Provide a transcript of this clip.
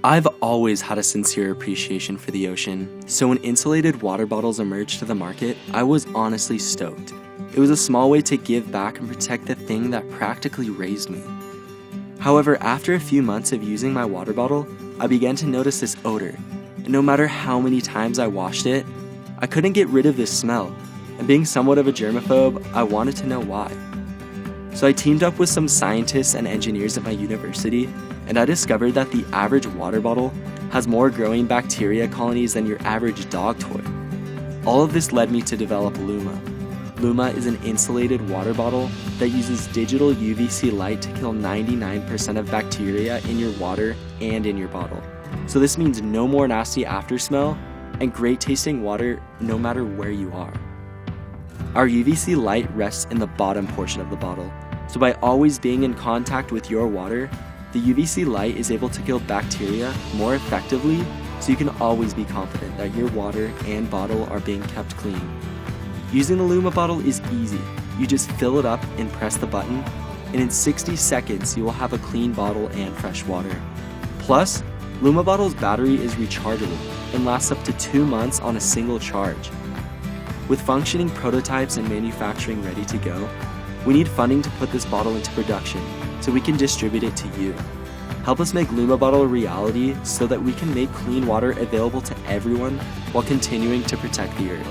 I've always had a sincere appreciation for the ocean, so when insulated water bottles emerged to the market, I was honestly stoked. It was a small way to give back and protect the thing that practically raised me. However, after a few months of using my water bottle, I began to notice this odor, and no matter how many times I washed it, I couldn't get rid of this smell, and being somewhat of a germaphobe, I wanted to know why. So I teamed up with some scientists and engineers at my university, and I discovered that the average water bottle has more growing bacteria colonies than your average dog toy. All of this led me to develop Luma. Luma is an insulated water bottle that uses digital UVC light to kill 99% of bacteria in your water and in your bottle. So this means no more nasty after smell and great tasting water no matter where you are. Our UVC light rests in the bottom portion of the bottle, so by always being in contact with your water, the UVC light is able to kill bacteria more effectively, so you can always be confident that your water and bottle are being kept clean. Using the Luma bottle is easy. You just fill it up and press the button, and in 60 seconds you will have a clean bottle and fresh water. Plus, Luma bottle's battery is rechargeable and lasts up to 2 months on a single charge. With functioning prototypes and manufacturing ready to go, we need funding to put this bottle into production so we can distribute it to you. Help us make Luma bottle a reality so that we can make clean water available to everyone while continuing to protect the earth.